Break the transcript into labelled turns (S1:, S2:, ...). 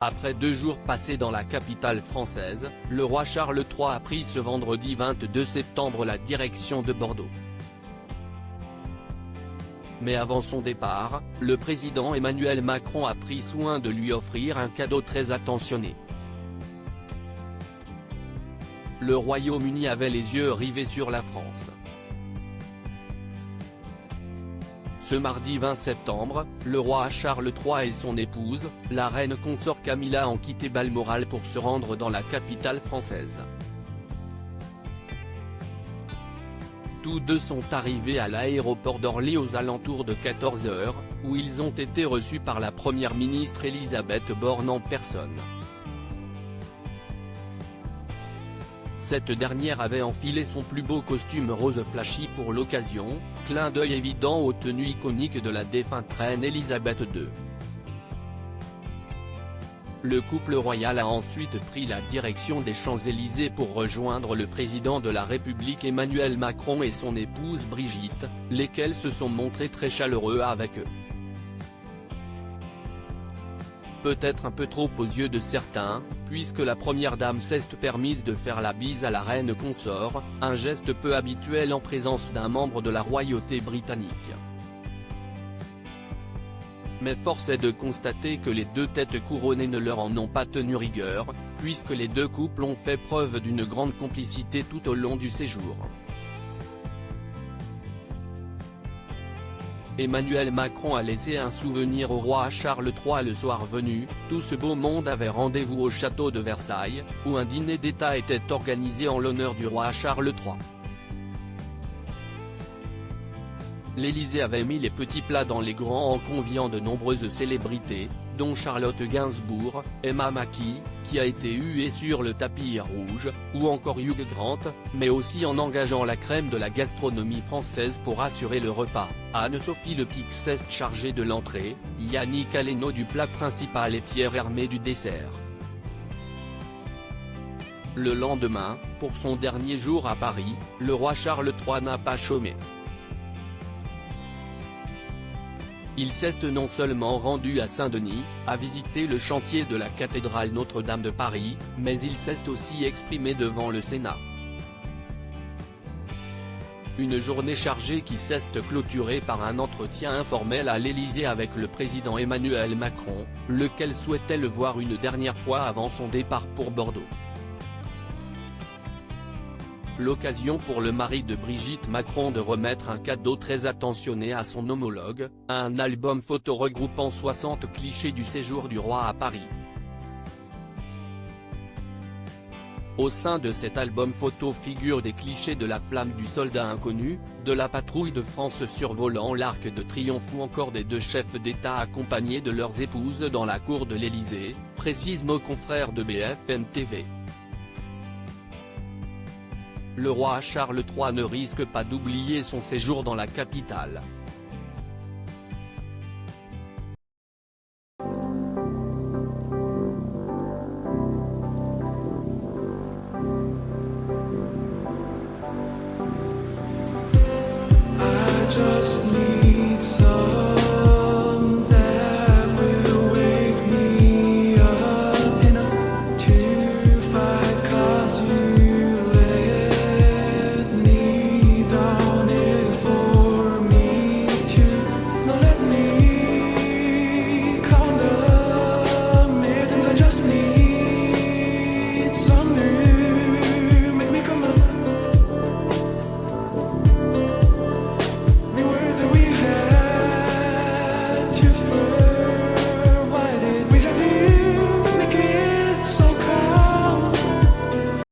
S1: Après 2 jours passés dans la capitale française, le roi Charles III a pris ce vendredi 22 septembre la direction de Bordeaux. Mais avant son départ, le président Emmanuel Macron a pris soin de lui offrir un cadeau très attentionné. Le Royaume-Uni avait les yeux rivés sur la France. Ce mardi 20 septembre, le roi Charles III et son épouse, la reine consort Camilla ont quitté Balmoral pour se rendre dans la capitale française. Tous deux sont arrivés à l'aéroport d'Orly aux alentours de 14 h, où ils ont été reçus par la première ministre Elisabeth Borne en personne. Cette dernière avait enfilé son plus beau costume rose flashy pour l'occasion, clin d'œil évident aux tenues iconiques de la défunte reine Elisabeth II. Le couple royal a ensuite pris la direction des Champs-Élysées pour rejoindre le président de la République Emmanuel Macron et son épouse Brigitte, lesquels se sont montrés très chaleureux avec eux. Peut-être un peu trop aux yeux de certains, puisque la première dame s'est permise de faire la bise à la reine consort, un geste peu habituel en présence d'un membre de la royauté britannique. Mais force est de constater que les deux têtes couronnées ne leur en ont pas tenu rigueur, puisque les deux couples ont fait preuve d'une grande complicité tout au long du séjour. Emmanuel Macron a laissé un souvenir au roi Charles III le soir venu, tout ce beau monde avait rendez-vous au château de Versailles, où un dîner d'État était organisé en l'honneur du roi Charles III. L'Élysée avait mis les petits plats dans les grands en conviant de nombreuses célébrités, dont Charlotte Gainsbourg, Emma Mackey, qui a été huée sur le tapis rouge, ou encore Hugh Grant, mais aussi en engageant la crème de la gastronomie française pour assurer le repas, Anne-Sophie Lepix s'est chargée de l'entrée, Yannick Aleno du plat principal et Pierre Hermé du dessert. Le lendemain, pour son dernier jour à Paris, le roi Charles III n'a pas chômé. Il s'est non seulement rendu à Saint-Denis, à visiter le chantier de la cathédrale Notre-Dame de Paris, mais il s'est aussi exprimé devant le Sénat. Une journée chargée qui s'est clôturée par un entretien informel à l'Élysée avec le président Emmanuel Macron, lequel souhaitait le voir une dernière fois avant son départ pour Bordeaux. L'occasion pour le mari de Brigitte Macron de remettre un cadeau très attentionné à son homologue, un album photo regroupant 60 clichés du séjour du roi à Paris. Au sein de cet album photo figurent des clichés de la flamme du soldat inconnu, de la patrouille de France survolant l'Arc de Triomphe ou encore des deux chefs d'État accompagnés de leurs épouses dans la cour de l'Élysée, précise nos confrères de BFM TV. Le roi Charles III ne risque pas d'oublier son séjour dans la capitale.
S2: I just need